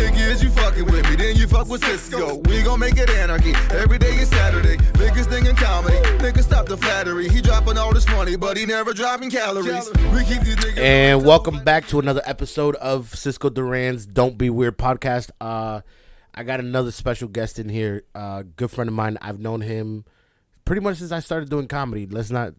Biggie, is you fucking with me? Then you fuck with Cisco. We gon' make it anarchy. Every day is Saturday. Biggest thing in comedy. Nigga, stop the flattery. He dropping all this money, but he never dropping calories. We keep these niggas. And welcome back to another episode of Cisco Duran's Don't Be Weird podcast. I got another special guest in here. Good friend of mine. I've known him pretty much since I started doing comedy. Let's not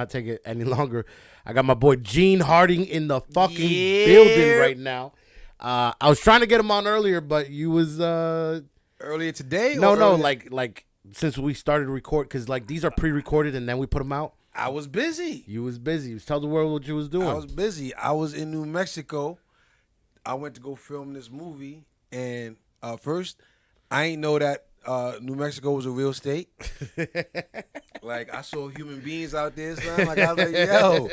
take it any longer. I got my boy Gene Harding in the fucking building right now. I was trying to get him on earlier, but you was earlier today. No, like since we started to record, because like these are pre-recorded and then we put them out. I was busy. You was busy. Tell the world what you was doing. I was busy. I was in New Mexico. I went to go film this movie, and first, I ain't know that New Mexico was a real state. Like, I saw human beings out there, son. Like, I was like, yo.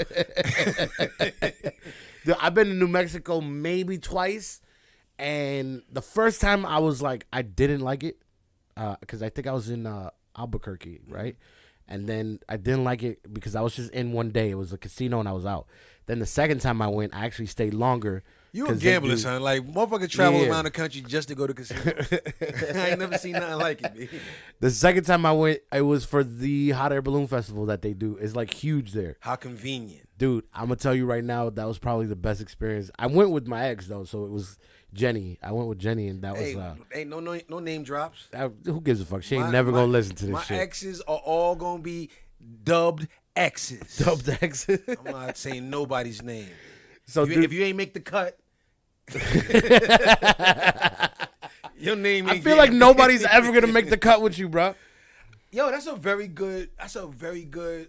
Dude, I've been to New Mexico maybe twice, and the first time I was like, I didn't like it, because I think I was in Albuquerque, right? And then I didn't like it because I was just in one day. It was a casino, and I was out. Then the second time I went, I actually stayed longer. You a gambler, son. Like, motherfucker travel around the country just to go to casino. I ain't never seen nothing like it, man. The second time I went, it was for the Hot Air Balloon Festival that they do. It's, like, huge there. How convenient. Dude, I'm going to tell you right now, that was probably the best experience. I went with my ex, though, so it was Jenny. I went with Jenny, and that was... Hey, no name drops. Who gives a fuck? She ain't never going to listen to this shit. My exes are all going to be dubbed exes. Dubbed exes? I'm not saying nobody's name. So, if you ain't make the cut... Your name. I feel like nobody's ever gonna make the cut with you, bro. Yo, that's a very good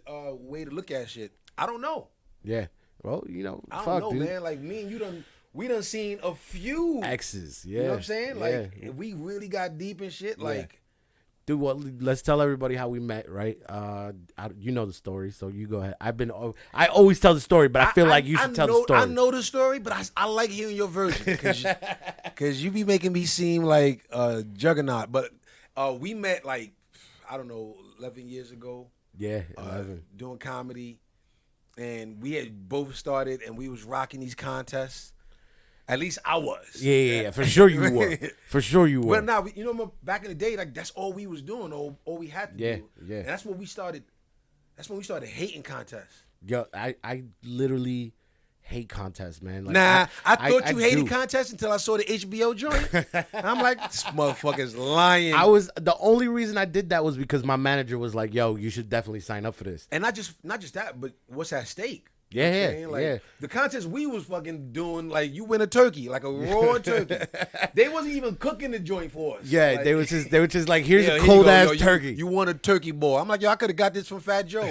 way to look at shit. I don't know. Yeah. Well, I don't know, dude. Man. Like me and you we done seen a few exes. Yeah. You know what I'm saying? Like if we really got deep in shit. Like, dude, well, let's tell everybody how we met, right? You know the story, so you go ahead. I always tell the story, but I feel like you should tell the story. I know the story, but I like hearing your version because you be making me seem like a juggernaut. But we met like, I don't know, 11 years ago. Yeah, 11. Doing comedy, and we had both started, and we was rocking these contests. At least I was. Yeah. For sure you were. For sure you were. Well, now, back in the day, like that's all we was doing, all we had to do. Yeah. And that's when we started hating contests. Yo, I literally hate contests, man. Like, I thought you hated contests until I saw the HBO joint. And I'm like, this motherfucker's lying. The only reason I did that was because my manager was like, yo, you should definitely sign up for this. And not just that, but what's at stake? Yeah. The contest we was fucking doing, like you win a turkey, like a raw turkey. They wasn't even cooking the joint for us. Yeah, like, they were just like, here's a cold ass turkey. You want a turkey bowl? I'm like, yo, I could have got this from Fat Joe.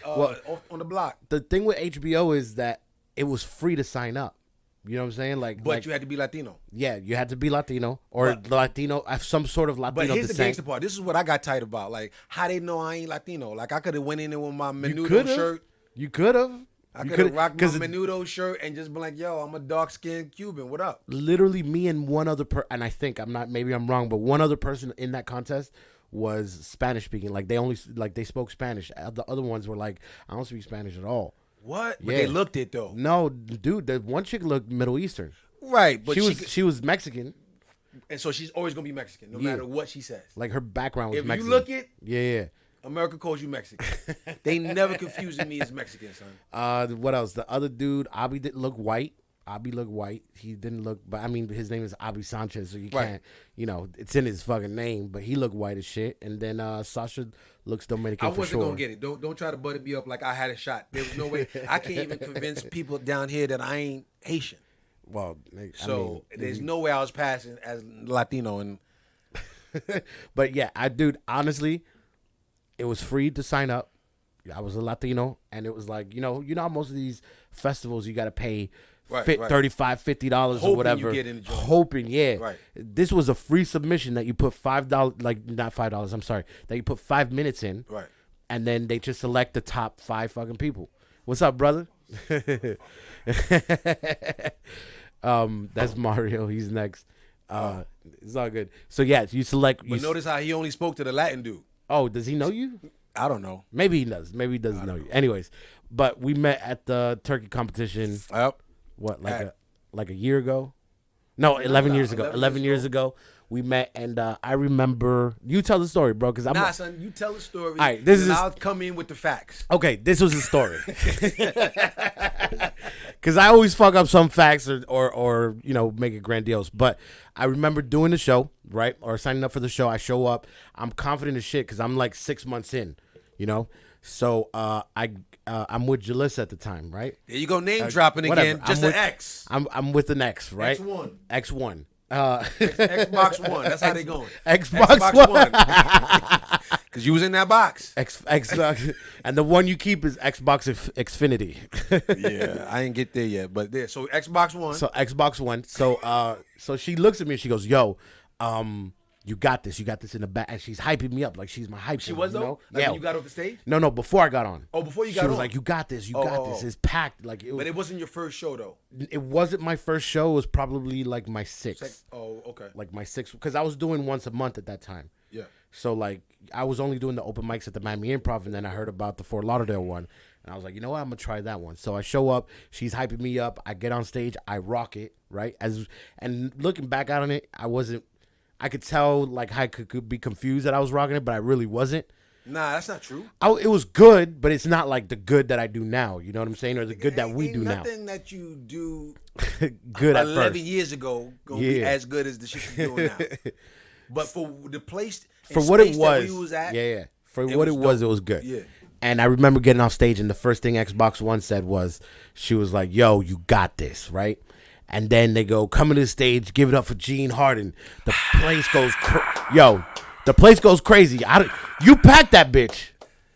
On the block. The thing with HBO is that it was free to sign up. You know what I'm saying? But you had to be Latino. Yeah, you had to be Latino or Latino, some sort of Latino But here's descent. the gangster part. This is what I got tight about. Like, how they know I ain't Latino? Like, I could have went in there with my Menudo shirt. You could have. I could have rocked my Menudo shirt and just been like, yo, I'm a dark-skinned Cuban. What up? Literally me and one other person, and I think maybe I'm wrong, but one other person in that contest was Spanish speaking. Like they spoke Spanish. The other ones were like, I don't speak Spanish at all. What? Yeah. But they looked it though. No, dude, the one chick looked Middle Eastern. Right, but she was Mexican. And so she's always gonna be Mexican, no matter what she says. Like her background was Mexican. If you look it, yeah. America calls you Mexican. They never confusing me as Mexican, son. What else? The other dude, Abi didn't look white. Abi looked white. He didn't look, but I mean, his name is Abi Sanchez, so you can't, it's in his fucking name, but he looked white as shit. And then Sasha looks Dominican for sure. I wasn't gonna get it. Don't try to butter me up like I had a shot. There was no way. I can't even convince people down here that I ain't Haitian. Well, there's no way I was passing as Latino. And but yeah, honestly, it was free to sign up. I was a Latino, and it was like, how most of these festivals you got to pay $35, $50 or whatever. You get in the joint. Hoping, yeah. Right. This was a free submission that you put $5, like not $5, I'm sorry, that you put 5 minutes in. Right. And then they just select the top 5 fucking people. What's up, brother? That's Mario. He's next. It's all good. So yeah, you select. But notice how he only spoke to the Latin dude. Oh, does he know you? I don't know. Maybe he does. Maybe he doesn't know you. Anyways, but we met at the turkey competition. Yep. What, like a year ago? No, 11 years ago. 11 11 years ago, we met, and I remember. You tell the story, bro, because I'm. Nah, son, you tell the story. All right, this is. I'll come in with the facts. Okay, this was the story. Because I always fuck up some facts or make it grandiose. But I remember doing the show, right, or signing up for the show. I show up. I'm confident as shit because I'm like 6 months in, So I'm with Jalissa at the time, right? There you go, name dropping again. Just an X. I'm with an X, right? X1. X1. Xbox One. That's how they going. Xbox One. Because you was in that box. X, and the one you keep is Xbox Xfinity. Yeah, I ain't get there yet, but there. So Xbox One. So Xbox One. So she looks at me and she goes, "Yo, you got this. You got this in the back." And she's hyping me up like she's my hype. She was though. Yeah. When you got off the stage. No. Before I got on. Oh, before you got on. She was like, "You got this. You got this. It's packed." Like it was. But it wasn't your first show though. It wasn't my first show. It was probably like my sixth. Oh, okay. Like my sixth, because I was doing once a month at that time. Yeah. So like I was only doing the open mics at the Miami Improv, and then I heard about the Fort Lauderdale one, and I was like, you know what, I'm gonna try that one. So I show up, she's hyping me up, I get on stage, I rock it, right? And looking back on it, I could tell like I could be confused that I was rocking it, but I really wasn't. Nah, that's not true. It was good, but it's not like the good that I do now. You know what I'm saying, or the good that we do now. Nothing that you do good at 11 first. years ago gonna be as good as the shit you're doing now. But for the place, for what it was, for what it was good. Yeah. And I remember getting off stage, and the first thing Xbox One said was, she was like, "Yo, you got this, right?" And then they go, "Coming to the stage, give it up for Gene Harden." The place goes, the place goes crazy. You packed that bitch.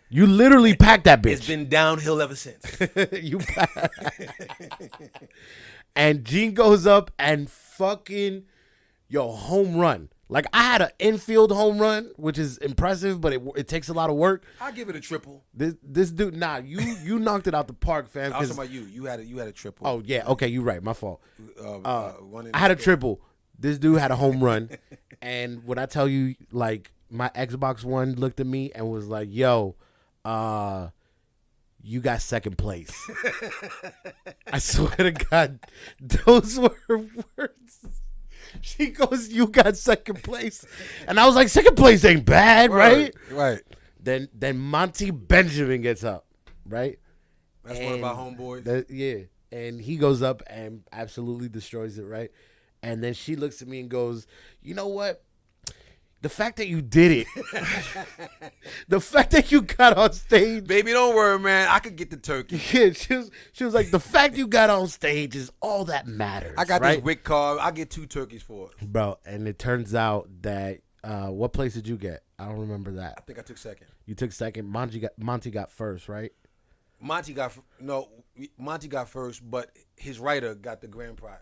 You literally packed that bitch. It's been downhill ever since. And Gene goes up and fucking home run. Like, I had an infield home run, which is impressive, but it takes a lot of work. I'll give it a triple. This dude, you knocked it out the park, fam. I was talking about you. You had a triple. Oh yeah, okay, you're right. My fault. I had a triple. This dude had a home run, and when I tell you, like, my Xbox One looked at me and was like, "Yo, you got second place." I swear to God, those were her words. She goes, "You got second place," and I was like, "Second place ain't bad, right?" Right. Then Monty Benjamin gets up, right? That's one of our homeboys. Yeah, and he goes up and absolutely destroys it, right? And then she looks at me and goes, "You know what? The fact that you did it, the fact that you got on stage, baby, don't worry, man. I could get the turkey." Yeah, she was like, "The fact you got on stage is all that matters." I got right? this wick card. I get 2 turkeys for it, bro. And it turns out that what place did you get? I don't remember that. I think I took second. You took second. Monty got first, right? Monty got first, but his writer got the grand prize.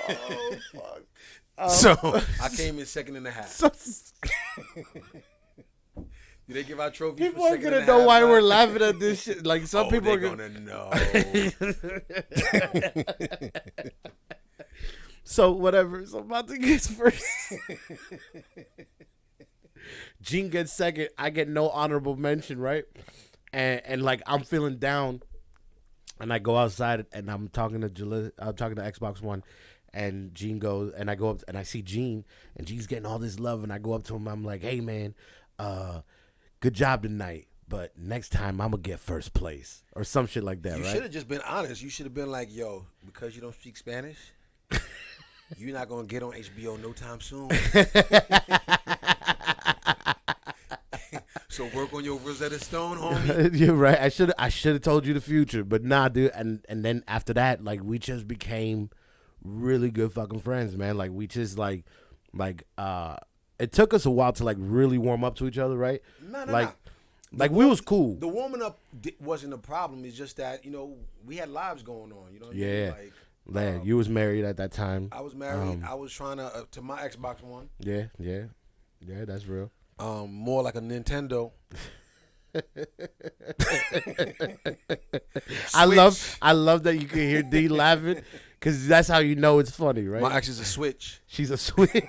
Oh fuck! So I came in second and a half. Do they give out trophies? People for are second gonna and a know half, why man? we're laughing at this shit. Like some people are gonna know. So whatever. So Monty gets first. Gene gets second. I get no honorable mention, right? And like I'm feeling down, and I go outside and I'm talking to Xbox One, and Gene goes, and I go up and I see Gene, and Gene's getting all this love, and I go up to him. I'm like, "Hey man, good job tonight, but next time I'm gonna get first place," or some shit like that. You right? should have just been honest. You should have been like, "Yo, because you don't speak Spanish, you're not gonna get on HBO no time soon. So work on your Rosetta Stone, homie." You're right. I should have told you the future, but nah, dude. And then after that, like, we just became really good fucking friends, man. Like, we just like it took us a while to like really warm up to each other, right? No. Like we was cool. The warming up wasn't a problem. It's just that, we had lives going on. You know what I mean? Like, man, you was married at that time. I was married. I was trying to my Xbox One. Yeah, that's real. More like a Nintendo. I love that you can hear D laughing, because that's how you know it's funny, right? My ex is a Switch. She's a Switch.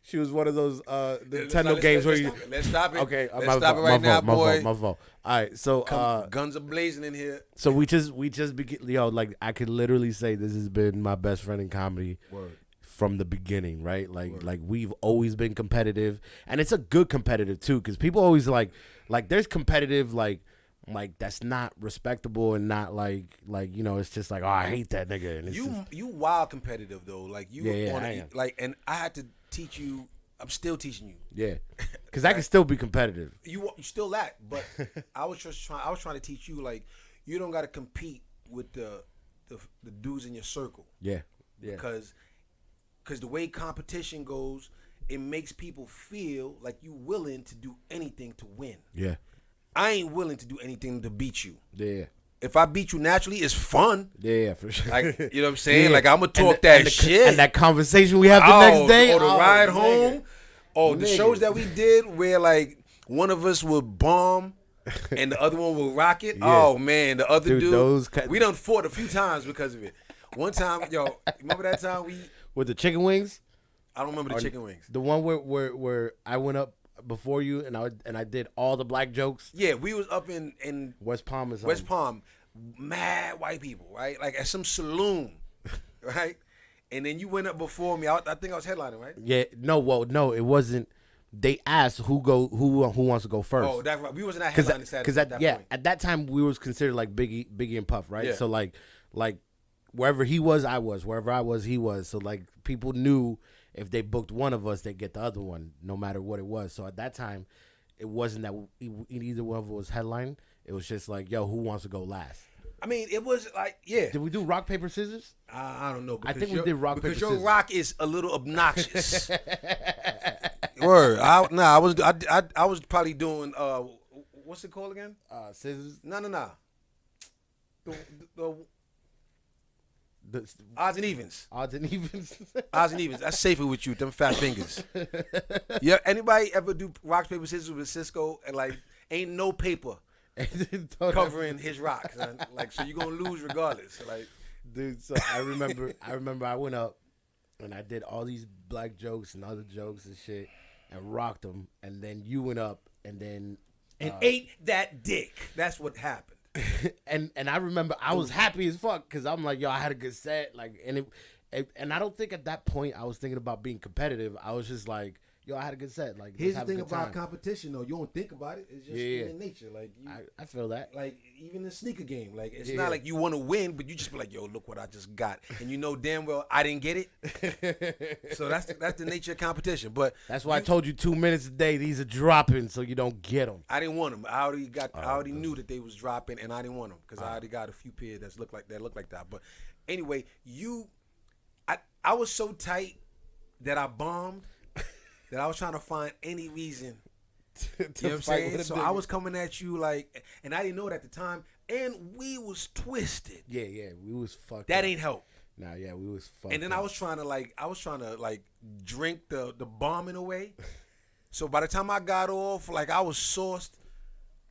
She was one of those Nintendo games where you. Let's stop it. Okay, let's stop it right now, boy. My fault. All right, so Guns are blazing in here. So we just begin. Yo, like I could literally say this has been my best friend in comedy. Word. From the beginning, right? Like we've always been competitive, and it's a good competitive too, because people always like there's competitive like that's not respectable and not like you know, it's just like, oh, I hate that nigga. And it's You wild competitive though, like you I am. like, and I had to teach you. I'm still teaching you. Yeah, because I can still be competitive. You still that, but I was trying to teach you, like, you don't got to compete with the dudes in your circle. Yeah. Because the way competition goes, it makes people feel like you willing to do anything to win. Yeah. I ain't willing to do anything to beat you. Yeah. If I beat you naturally, it's fun. Yeah, for sure. Like, you know what I'm saying? Yeah. Like, I'm going to talk shit. And that conversation we have the next day. Or the ride home. Nigga. Oh, the shows that we did where, like, one of us would bomb and the other one would rock it. Yeah. Oh, man, the other dude. We done fought a few times because of it. One time, remember that time we... With the chicken wings? I don't remember the chicken wings. The one where I went up before you and I did all the black jokes. Yeah, we was up in West Palm or something. West Palm, mad white people, right? Like at some saloon, right? And then you went up before me. I think I was headlining, right? Yeah, no, it wasn't. They asked who wants to go first. Oh, that's right. We wasn't at headlining status at that point. At that time we was considered like Biggie and Puff, right? Yeah. So like wherever he was, I was. Wherever I was, he was. So like people knew if they booked one of us, they'd get the other one, no matter what it was. So at that time, it wasn't that either one of us was headlining. It was just like, yo, who wants to go last? I mean, it was like, yeah. Did we do rock, paper, scissors? I don't know. I think we did rock, paper, scissors. Because your rock is a little obnoxious. Word. I was probably doing, what's it called again? Scissors? No. The odds and evens. Odds and evens. Odds and evens. That's safer with you, them fat fingers. Yeah. Anybody ever do rock, paper, scissors with Cisco and like ain't no paper covering his rocks? Like, so you're gonna lose regardless. Like, dude. So I remember I went up and I did all these black jokes and other jokes and shit and rocked them, and then you went up and then ate that dick. That's what happened. and I remember I was happy as fuck because I'm like, yo, I had a good set, like, and I don't think at that point I was thinking about being competitive. I was just like, yo, I had a good set. Like, here's the thing about competition, though. You don't think about it. It's just in nature. Like, I feel that. Like, even the sneaker game. Like, it's not like you want to win, but you just be like, yo, look what I just got. And you know damn well I didn't get it. So that's the nature of competition. But that's why I told you 2 minutes a day, these are dropping so you don't get them. I didn't want them. I already knew that they was dropping, and I didn't want them because I already got a few pairs that look like that. But anyway, I was so tight that I bombed. That I was trying to find any reason, you know what I'm saying? So I was coming at you like, and I didn't know it at the time, and we was twisted. Yeah, we was fucked. That ain't help. Nah, yeah, we was fucked. And then I was trying to drink the bombing away. So by the time I got off, like I was sauced.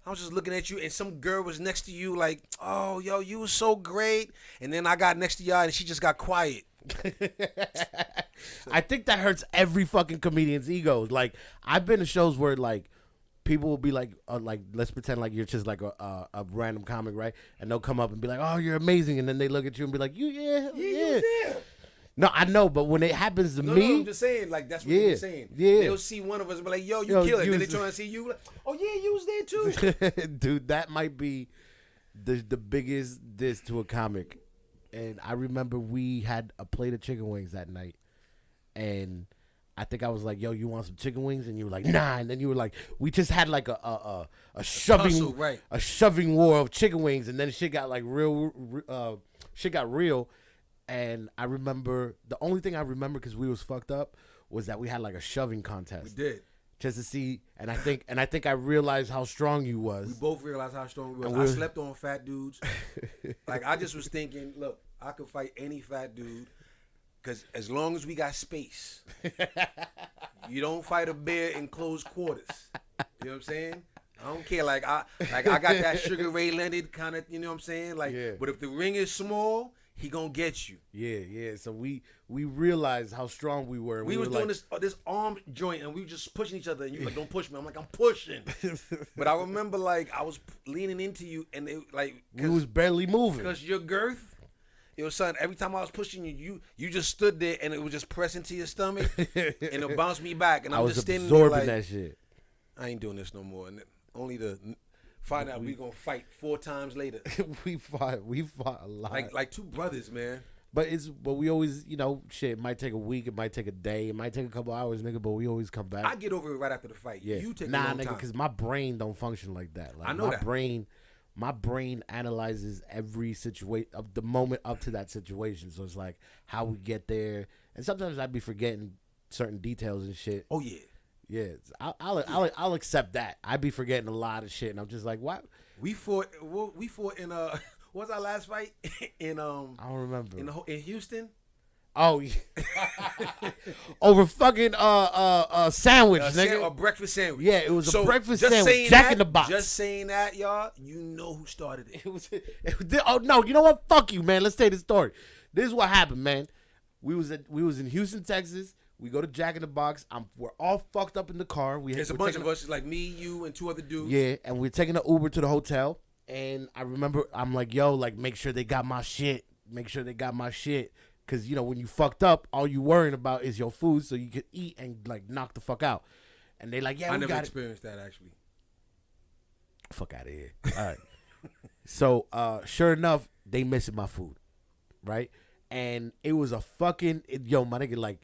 I was just looking at you, and some girl was next to you, like, oh, yo, you was so great. And then I got next to y'all, and she just got quiet. I think that hurts every fucking comedian's egos. Like, I've been to shows where like people will be like let's pretend like you're just like a random comic, right? And they'll come up and be like, oh, you're amazing, and then they look at you and be like, yeah. No, I know, but when it happens to me, no, I'm just saying, like, that's what you're saying. Yeah, they'll see one of us and be like, yo, you kill it. Then they try to see you, like, oh yeah, you was there too. Dude, that might be the biggest diss to a comic. And I remember we had a plate of chicken wings that night, and I think I was like, "Yo, you want some chicken wings?" And you were like, "Nah." And then you were like, "We just had like a shoving tussle, right. A shoving war of chicken wings," and then shit got like real. Shit got real, and I remember the only thing I remember because we was fucked up was that we had like a shoving contest. We did. Just to see, and I think I realized how strong you was. We both realized how strong we was. I slept on fat dudes. Like, I just was thinking, look, I could fight any fat dude, because as long as we got space, you don't fight a bear in close quarters. You know what I'm saying? I don't care. Like I got that Sugar Ray Leonard kind of. You know what I'm saying? Like, but if the ring is small, he gonna get you. Yeah. So we realized how strong we were. We was doing this arm joint, and we were just pushing each other. And you like, don't push me. I'm like, I'm pushing. But I remember like I was leaning into you, and it, like we was barely moving because your girth. Yo, son, every time I was pushing you just stood there, and it would just press into your stomach, and it bounced me back, and I'm just standing there like, that shit. I ain't doing this no more. And only to find out we gonna fight 4 times later. we fought a lot. Like 2 brothers, man. But we always, shit, it might take a week, it might take a day, it might take a couple hours, nigga, but we always come back. I get over it right after the fight. Yeah. You take a long time. Nigga, because my brain don't function like that. Like, I know that. My brain analyzes every situation of the moment up to that situation. So it's like how we get there, and sometimes I'd be forgetting certain details and shit. Oh yeah, yeah. I'll accept that. I'd be forgetting a lot of shit, and I'm just like, what? We fought in what was our last fight in I don't remember in Houston. Oh, yeah. Over fucking sandwich, nigga. A breakfast sandwich. Yeah, it was a breakfast sandwich. Jack in the Box. Just saying that, y'all. You know who started it. Oh no, you know what? Fuck you, man. Let's tell the story. This is what happened, man. We was in Houston, Texas. We go to Jack in the Box. We're all fucked up in the car. There's a bunch of us, like me, you, and 2 other dudes. Yeah, and we're taking an Uber to the hotel. And I remember I'm like, yo, like make sure they got my shit. Make sure they got my shit. Because, when you fucked up, all you worrying about is your food so you can eat and, like, knock the fuck out. And they like, yeah, I never experienced that, actually. Fuck out of here. All right. So, sure enough, they missing my food, right? And it was a fucking, my nigga, like,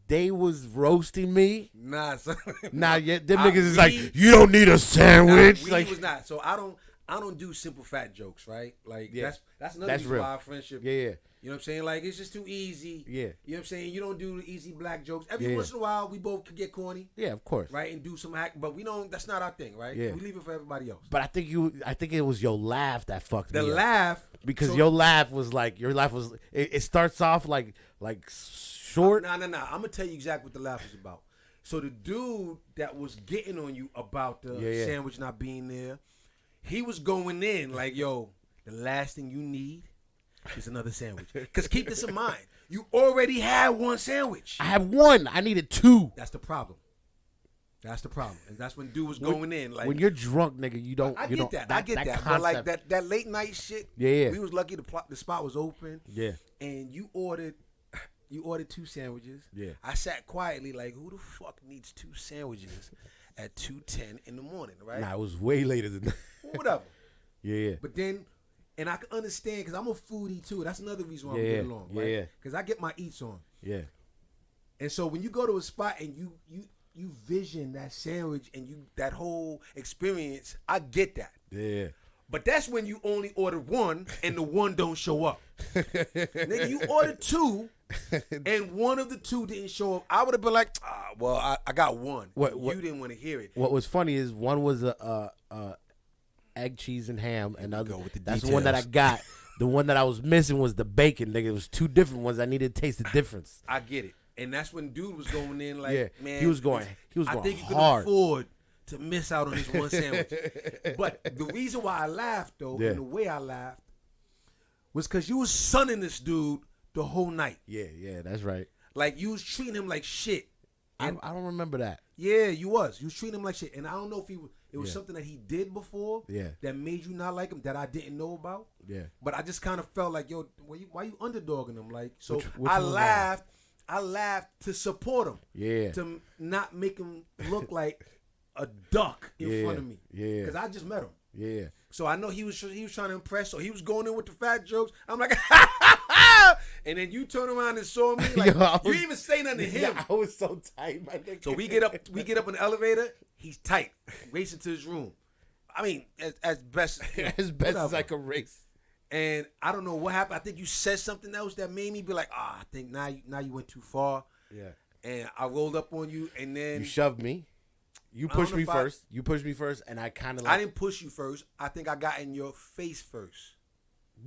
they was roasting me. Nah, son. Nah, yeah, them niggas is like, you don't need a sandwich. Nah, like, was not. So I don't do simple fat jokes, right? Like, yeah. that's another reason real. why our friendship. Yeah. You know what I'm saying? Like, it's just too easy. Yeah. You know what I'm saying? You don't do the easy black jokes. Every once in a while, we both could get corny. Yeah, of course. Right? And do some hack. But we don't, that's not our thing, right? Yeah. We leave it for everybody else. But I think it was your laugh that fucked me up. The laugh. Because your laugh was, it starts off like short. Nah. I'm going to tell you exactly what the laugh was about. So the dude that was getting on you about the sandwich not being there, he was going in like, yo, the last thing you need is another sandwich. Because keep this in mind. You already had 1 sandwich. I had 1. I needed 2. That's the problem. And that's when dude was going in. Like, when you're drunk, nigga, you don't. I get that. Concept. But like that late night shit. Yeah. We was lucky the spot was open. Yeah. And you ordered 2 sandwiches. Yeah. I sat quietly like, who the fuck needs 2 sandwiches at 2:10 in the morning, right? Nah, it was way later than that. Whatever. Yeah. But then, and I can understand because I'm a foodie too. That's another reason why we get along, right? Yeah. Because I get my eats on. Yeah. And so when you go to a spot and you vision that sandwich and that whole experience, I get that. Yeah. But that's when you only order 1 and the 1 don't show up. Nigga, you ordered 2 and 1 of the 2 didn't show up. I would have been like, I got 1. What, you didn't want to hear it. What was funny is 1 was a egg, cheese, and ham, and that's details. the one that I got. The one that I was missing was the bacon. Nigga, it was 2 different ones. I needed to taste the difference. I get it. And that's when dude was going in like, man. He was going I think you could hard. afford to miss out on this 1 sandwich. But the reason why I laughed, though, and the way I laughed, was because you was sunning this dude the whole night. Yeah, that's right. Like, you was treating him like shit. I don't remember that. Yeah, you was. You was treating him like shit. And I don't know if it was something that he did before Yeah. that made you not like him that I didn't know about. Yeah. But I just kind of felt like, yo, why you underdogging him? Like, so Which I one was laughed. I laughed to support him. Yeah. To not make him look like a duck in front of me. Yeah. Because I just met him. Yeah. So I know he was trying to impress. So he was going in with the fat jokes. I'm like, and then you turn around and saw me. Like, you didn't even say nothing to him. Yeah, I was so tight, my nigga. So we get up in the elevator. He's tight, racing to his room. I mean, as best as I could race. And I don't know what happened. I think you said something else that made me be like, I think now you went too far. Yeah. And I rolled up on you, and then you shoved me. You pushed me first. You pushed me first, and I kind of I didn't push you first. I think I got in your face first.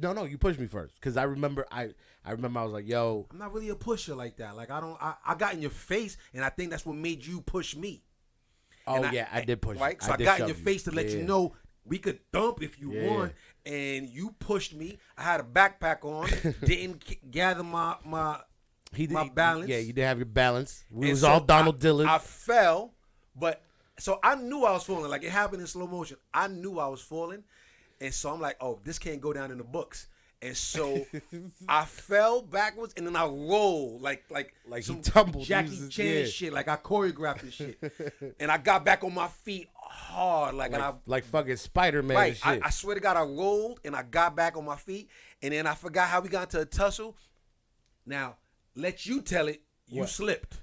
No, you pushed me first because I remember I was like, yo, I'm not really a pusher like that. Like I got in your face, and I think that's what made you push me. Oh, I did push. Right, so I got in your face to let you know We could thump if you Yeah. want, and you pushed me. I had a backpack on, didn't gather my balance. Yeah, you didn't have your balance. We And was so all Donald Dillon. I fell, but so I knew I was falling. Like it happened in slow motion. I knew I was falling, and so I'm like, oh, this can't go down in the books. And so I fell backwards, and then I rolled like he some tumbled. Jackie Chan shit. Like I choreographed this shit, and I got back on my feet hard, like fucking Spider-Man right. and shit. I swear to God, I rolled and I got back on my feet, and then I forgot how we got into a tussle. Now, let you tell it. You What? slipped.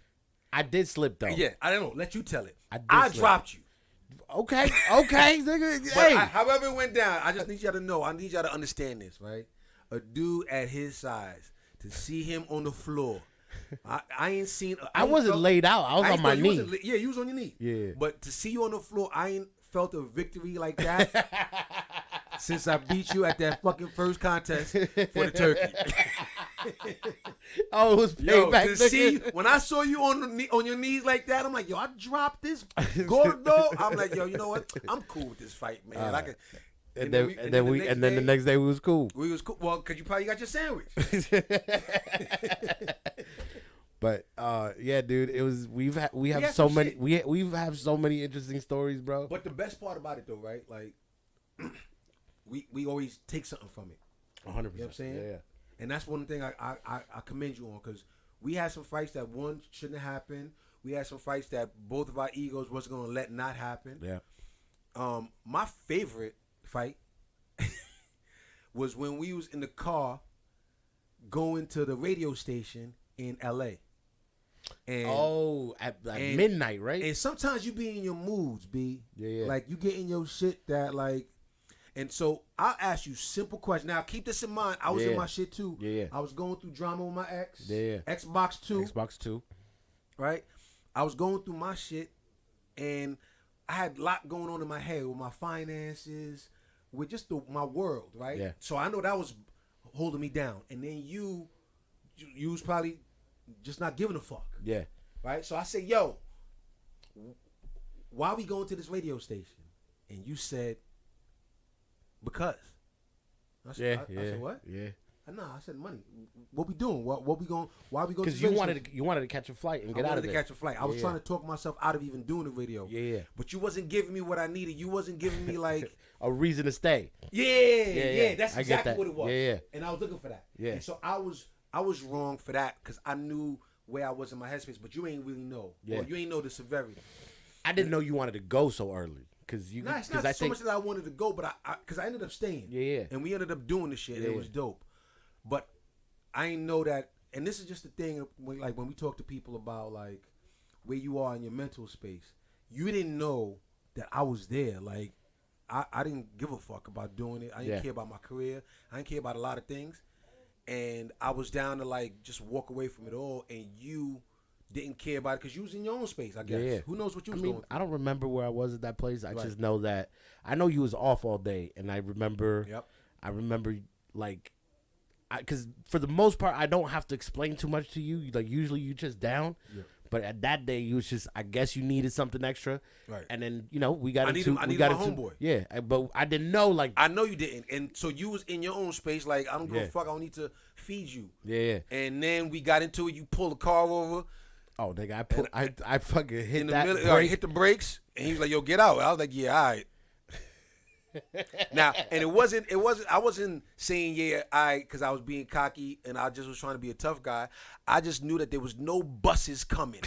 I did slip though. Yeah, I don't know. Let you tell it. I did slip. Dropped you. Okay, nigga. But Hey. however it went down, I just need y'all to know. I need y'all to understand this, right? A dude at his size, to see him on the floor. I ain't seen. I wasn't laid out. I was on my knee. Yeah, you was on your knee. Yeah. But to see you on the floor, I ain't felt a victory like that since I beat you at that fucking first contest for the turkey. Oh, it was Yo, payback. to see you, when I saw you on your knees like that, I'm like, yo, I dropped this gordo. I'm like, yo, you know what? I'm cool with this fight, man. I can. And then the next day we was cool. We was cool. Well, cause you probably got your sandwich. But yeah, dude, it was we've so many so many interesting stories, bro. But the best part about it though, right? Like we always take something from it. 100%. You know what I'm saying? Yeah. And that's one thing I commend you on, because we had some fights that one shouldn't have happened. We had some fights that both of our egos wasn't gonna let not happen. Yeah. My favorite fight was when we was in the car going to the radio station in LA. And at midnight, right? And sometimes you be in your moods, B. Yeah. Like you get in your shit that like. And so I'll ask you simple questions. Now keep this in mind. I was in my shit too. Yeah. I was going through drama with my ex. Yeah. Xbox 2. Xbox 2. Right? I was going through my shit, and I had a lot going on in my head with my finances, with just my world, right? Yeah. So I know that was holding me down. And then you was probably just not giving a fuck. Yeah. Right? So I said, yo, why we going to this radio station? And you said, because. I said, I said, what? Yeah. Nah, I said money. What we doing? What we going? Why we going? Because you wanted to catch a flight and get out of there. I wanted to catch a flight. I was trying to talk myself out of even doing the radio. Yeah. But you wasn't giving me what I needed. You wasn't giving me like a reason to stay. Yeah. That's I get exactly that. what it was. Yeah. And I was looking for that. Yeah. And so I was wrong for that, because I knew where I was in my headspace, but you ain't really know. Yeah. Or you ain't know the severity. I didn't know you wanted to go so early. It's not I so much that I wanted to go, but because I ended up staying. Yeah. And we ended up doing the shit. Yeah. It was dope. But I ain't know that, and this is just the thing, when we talk to people about like where you are in your mental space, you didn't know that I was there. Like I didn't give a fuck about doing it. I didn't care about my career. I didn't care about a lot of things. And I was down to like just walk away from it all, and you didn't care about it because you was in your own space, I guess. Yeah. Who knows what you was going through? I don't remember where I was at that place. I just know that I know you was off all day, and I remember. Yep. I remember like, because for the most part, I don't have to explain too much to you. Like usually, you just down. Yeah. But at that day, you was just. I guess you needed something extra. Right. And then we got I into. needed my homeboy. Yeah, but I didn't know like. I know you didn't, and so you was in your own space. Like I don't give a fuck. I don't need to feed you. Yeah. And then we got into it. You pulled the car over. Oh, nigga, I fucking hit In the that middle, brake. hit the brakes, and he was like, "Yo, get out." I was like, "Yeah, all right." Now, and it wasn't. I wasn't saying yeah, because I was being cocky and I just was trying to be a tough guy. I just knew that there was no buses coming.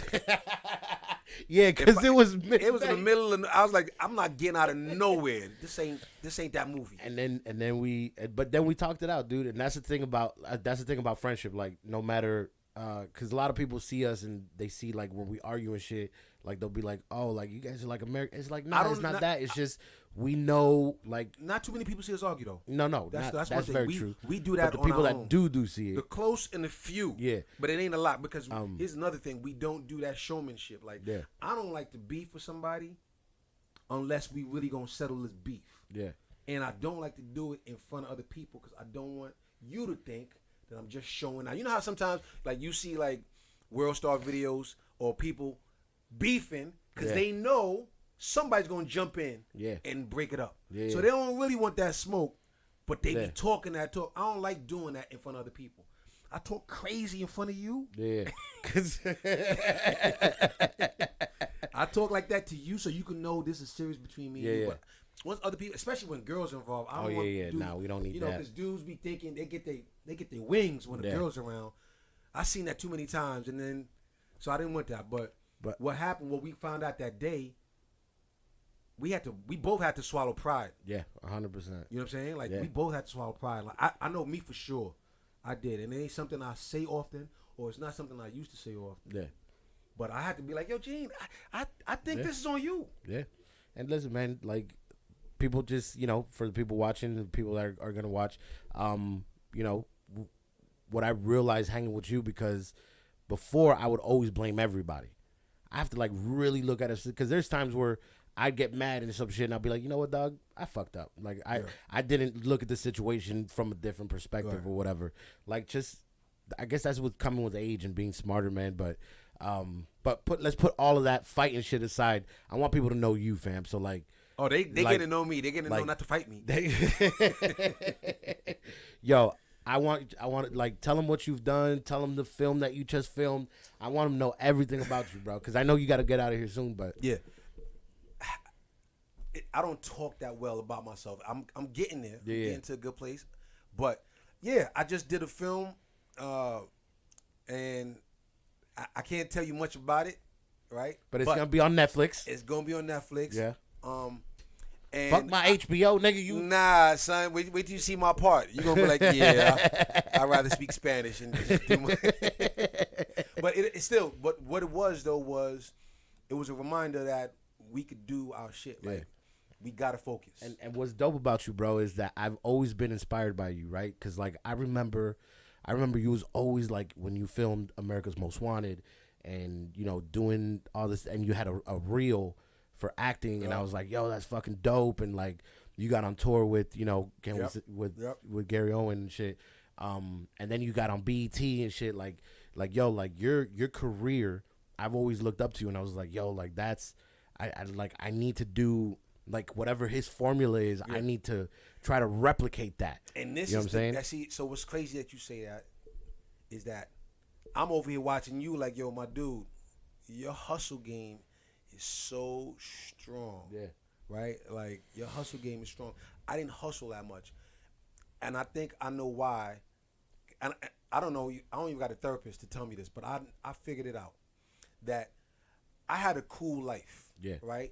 Yeah, because it was midnight. It was in the middle, and I was like, "I'm not getting out of nowhere. This ain't that movie." And then we talked it out, dude. And that's the thing about friendship. Like no matter. Because a lot of people see us and they see like when we argue and shit, like they'll be like, "Oh, like you guys are like American." It's like, no, it's not that. It's just we know like not too many people see us argue though. No, that's very true. We do that. But the on people our that own. do see it, the close and the few. Yeah, but it ain't a lot because here's another thing: we don't do that showmanship. Like, I don't like to beef with somebody unless we really gonna settle this beef. Yeah, and I don't like to do it in front of other people because I don't want you to think that I'm just showing out. You know how sometimes like you see like World Star videos or people beefing because they know somebody's gonna jump in Yeah. and break it up. Yeah. So they don't really want that smoke, but they Yeah. be talking that talk. I don't like doing that in front of other people. I talk crazy in front of you. Yeah. I talk like that to you so you can know this is serious between me and you. Yeah. But once other people, especially when girls are involved, I don't Oh, want yeah. dudes, No, we don't need you know, that. because dudes be thinking they get their wings when the Yeah. girls around. I seen that too many times, and then so I didn't want that. But what happened? What we found out that day, we both had to swallow pride. Yeah, 100%. You know what I'm saying? Like Yeah. we both had to swallow pride. Like I know me for sure, I did, and it ain't something I say often, or it's not something I used to say often. Yeah. But I had to be like, yo, Gene, I think Yeah. this is on you. Yeah. And listen, man, like, people just, for the people watching, the people that are going to watch, what I realized hanging with you, because before I would always blame everybody. I have to, like, really look at it, because there's times where I'd get mad and some shit, and I'll be like, you know what, dog? I fucked up. Like, I didn't look at the situation from a different perspective or whatever. Like, just, I guess that's what's coming with age and being smarter, man. But let's put all of that fighting shit aside. I want people to know you, fam. So, like, Oh, they like, get to know me. They get to know not to fight me. Yo, I want like, tell them what you've done. Tell them the film that you just filmed. I want them to know everything about you, bro. Because I know you got to get out of here soon. But Yeah. I don't talk that well about myself. I'm getting there. I'm getting to a good place. But yeah, I just did a film, and I can't tell you much about it, right? But it's gonna be on Netflix. It's gonna be on Netflix. Yeah. And Fuck my HBO, nigga. You Nah, son. Wait till you see my part. You gonna be like, yeah, I'd rather speak Spanish and just do my. But it's still. But what it was though was, it was a reminder that we could do our shit. Like, we gotta focus. And what's dope about you, bro, is that I've always been inspired by you, right? Because, like, I remember you was always, like, when you filmed America's Most Wanted, and doing all this, and you had a reel for acting, and I was like, yo, that's fucking dope. And, like, you got on tour with with Gary Owen and shit, and then you got on BET and shit. Like yo, like, your career, I've always looked up to you, and I was like, yo, like, that's I need to do, like, whatever his formula is. I need to try to replicate that. And this you know is what I'm saying? So what's crazy that you say that is that I'm over here watching you like, yo, my dude, your hustle game is so strong. Yeah. Right? Like, your hustle game is strong. I didn't hustle that much. And I think I know why. And I don't know, I don't even got a therapist to tell me this, but I figured it out. That I had a cool life. Yeah. Right?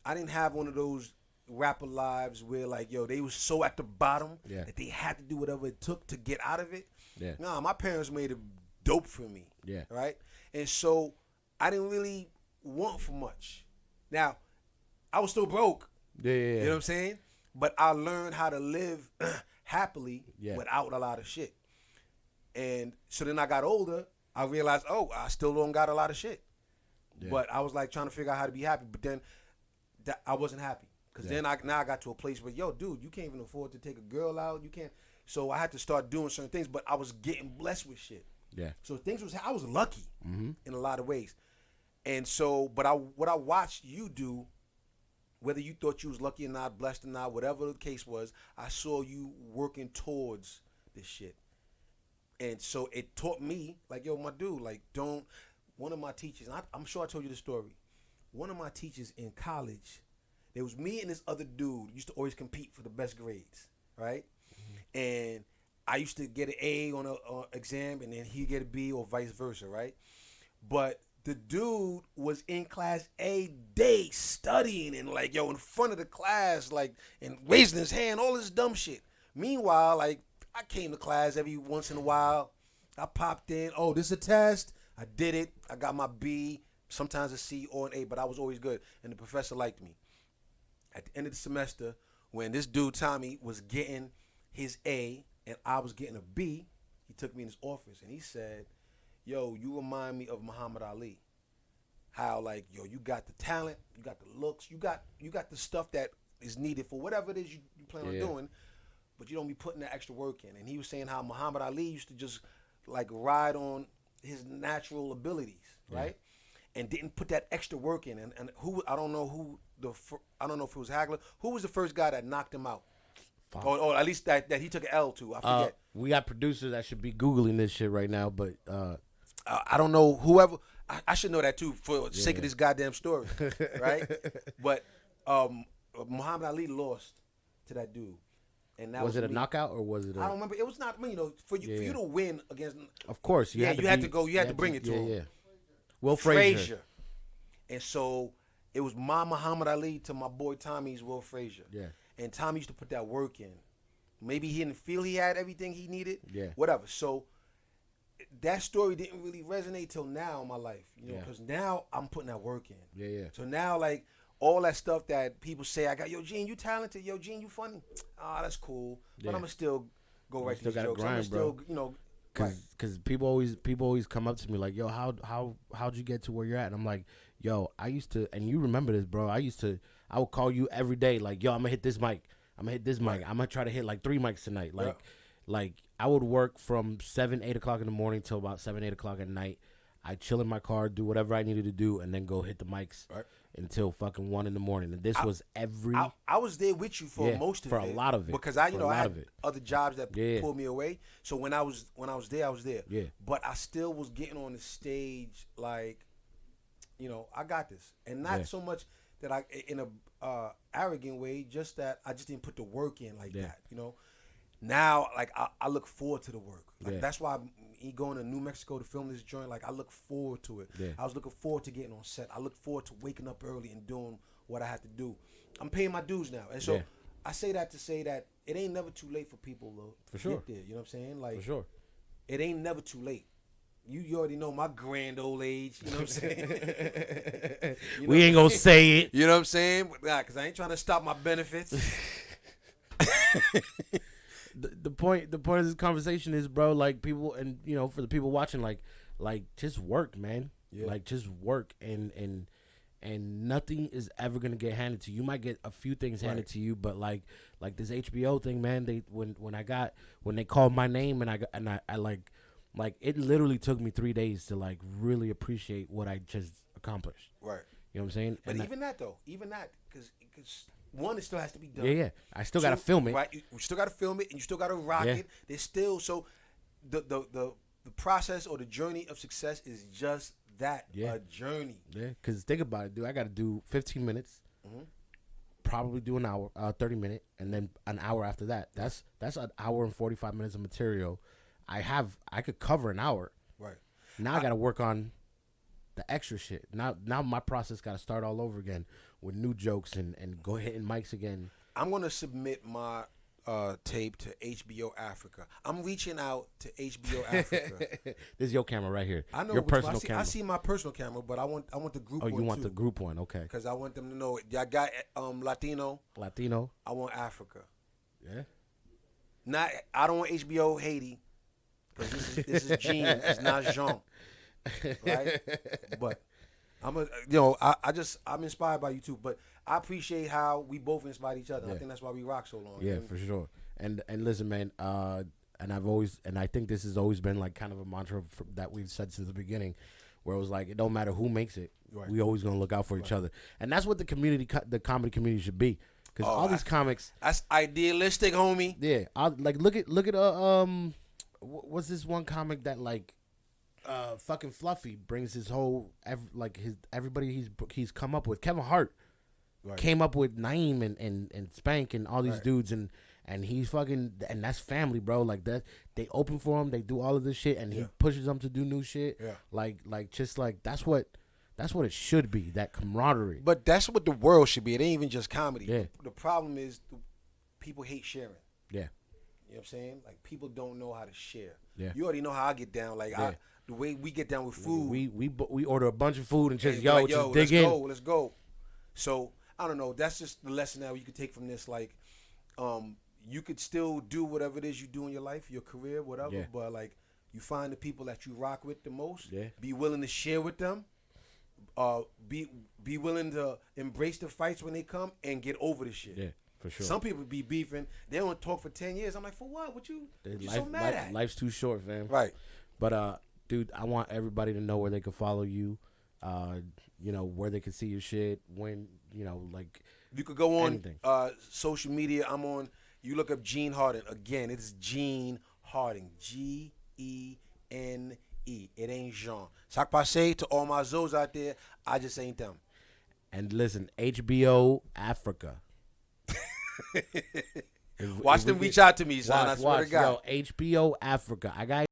I didn't have one of those rapper lives where, like, yo, they was so at the bottom that they had to do whatever it took to get out of it. Yeah. Nah, my parents made it dope for me. Yeah. Right? And so I didn't really want for much. Now, I was still broke. Yeah. You know what I'm saying? But I learned how to live happily Yeah. without a lot of shit. And so then I got older, I realized, oh, I still don't got a lot of shit. Yeah. But I was like trying to figure out how to be happy. But then I wasn't happy. Because then I got to a place where, yo, dude, you can't even afford to take a girl out. You can't. So I had to start doing certain things. But I was getting blessed with shit. Yeah. So I was lucky in a lot of ways. And so, but what I watched you do, whether you thought you was lucky or not, blessed or not, whatever the case was, I saw you working towards this shit. And so it taught me, like, yo, my dude, like, one of my teachers, and I'm sure I told you the story, one of my teachers in college, there was me and this other dude used to always compete for the best grades, right? And I used to get an A on an exam, and then he'd get a B or vice versa, right? But the dude was in class a day studying and, like, yo, in front of the class, like, and raising his hand, all this dumb shit. Meanwhile, like, I came to class every once in a while. I popped in. Oh, this is a test. I did it. I got my B, sometimes a C or an A, but I was always good. And the professor liked me. At the end of the semester, when this dude, Tommy, was getting his A and I was getting a B, he took me in his office and he said, yo, you remind me of Muhammad Ali. How, like, yo, you got the talent, you got the looks, you got the stuff that is needed for whatever it is you plan on doing, but you don't be putting that extra work in. And he was saying how Muhammad Ali used to just, like, ride on his natural abilities, right? and didn't put that extra work in. And who I don't know if it was Hagler. Who was the first guy that knocked him out? Or at least that he took an L to. I forget. We got producers that should be Googling this shit right now, but I don't know whoever. I should know that too for the sake of this goddamn story, right? But Muhammad Ali lost to that dude. And that was it a knockout or was it? I don't remember. It was not. For you to win against. Of course, you had to bring it to him. Yeah. Will Frazier. And so it was my Muhammad Ali to my boy Tommy's Will Frazier. Yeah. And Tommy used to put that work in. Maybe he didn't feel he had everything he needed. Yeah. Whatever. So that story didn't really resonate till now in my life, because now I'm putting that work in. Yeah. So now, like, all that stuff that people say, I got, yo, Gene, you talented. Yo, Gene, you funny. That's cool. But I'm going to still go right these jokes. Grind, I'm still, Because people always come up to me like, yo, how'd you get to where you're at? And I'm like, yo, I used to, and you remember this, bro. I would call you every day like, yo, I'm going to hit this mic. I'm going to try to hit like 3 mics tonight. Like I would work from 7, 8 o'clock in the morning till about 7, 8 o'clock at night. I'd chill in my car, do whatever I needed to do, and then go hit the mics until fucking 1 in the morning. And this was every. I was there with you for most of it. For a lot of it. Because I had other jobs that pulled me away. So when I was there, I was there. Yeah. But I still was getting on the stage like, I got this, and not so much that I in a arrogant way, just that I just didn't put the work in like that. Now, like, I look forward to the work. Like, that's why he going to New Mexico to film this joint. Like, I look forward to it. Yeah. I was looking forward to getting on set. I look forward to waking up early and doing what I had to do. I'm paying my dues now. And so I say that to say that it ain't never too late for people to get there. You know what I'm saying? Like, for sure. It ain't never too late. You already know my grand old age. You know what I'm saying? We ain't going to say it. You know what I'm saying? Because I ain't trying to stop my benefits. The point of this conversation is, bro, like, people, and for the people watching, like just work, man. Like, just work, and nothing is ever gonna get handed to you. You might get a few things handed to you, but like this HBO thing, man. They when they called my name and I like it literally took me 3 days to like really appreciate what I just accomplished. Right. You know what I'm saying? But even that, because one, it still has to be done. Yeah. I still got to film it. Right. You still got to film it, and you still got to rock it. There's still, so the process or the journey of success is just that, a journey. Yeah, because think about it, dude. I got to do 15 minutes, probably do an hour, 30 minute, and then an hour after that. That's an hour and 45 minutes of material. I could cover an hour. Right. Now I got to work on the extra shit. Now my process got to start all over again with new jokes and go hitting mics again. I'm going to submit my tape to HBO Africa. I'm reaching out to HBO Africa. This is your camera right here. I know your personal camera. I see my personal camera, but I want the group one. Oh, you want the group one, okay. Because I want them to know, I got Latino. I want Africa. Yeah. I don't want HBO Haiti. Because this is Gene. It's not Jean. Right? But I'm inspired by you too. But I appreciate how we both inspired each other. I think that's why we rock so long. Yeah, for sure. And listen, man. And I think this has always been like kind of a mantra that we've said since the beginning, where it was like, it don't matter who makes it, we always gonna look out for each other. And that's what the comedy community should be. Because all these comics, that's idealistic, homie. Yeah, look at what's this one comic that like. Fucking Fluffy brings his whole everybody he's come up with. Kevin Hart came up with Naeem and Spank and all these dudes and he's fucking, and that's family, bro. Like that, they open for him, they do all of this shit, and he pushes them to do new shit. Yeah. Like that's what it should be, that camaraderie. But that's what the world should be. It ain't even just comedy. Yeah. The problem is people hate sharing. Yeah. You know what I'm saying? Like, people don't know how to share. Yeah. You already know how I get down. Like the way we get down with food. We order a bunch of food and just just let's dig in. Let's go. So I don't know. That's just the lesson that you could take from this. Like, you could still do whatever it is you do in your life, your career, whatever. Yeah. But like, you find the people that you rock with the most. Yeah. Be willing to share with them. Be willing to embrace the fights when they come and get over the shit. Yeah. For sure. Some people be beefing. They don't talk for 10 years. I'm like, for what? What you so mad at? Life's too short, fam. Right. But dude, I want everybody to know where they can follow you. you know, where they can see your shit, when, you know, like You could go on anything. social media. I'm on. You look up Gene Harding. Again, it's Gene Harding. Gene. It ain't Jean. Sac passe to all my Zoes out there. I just ain't them. And listen, HBO Africa. Watch them reach out to me, son. I swear to God. Yo, HBO Africa. I got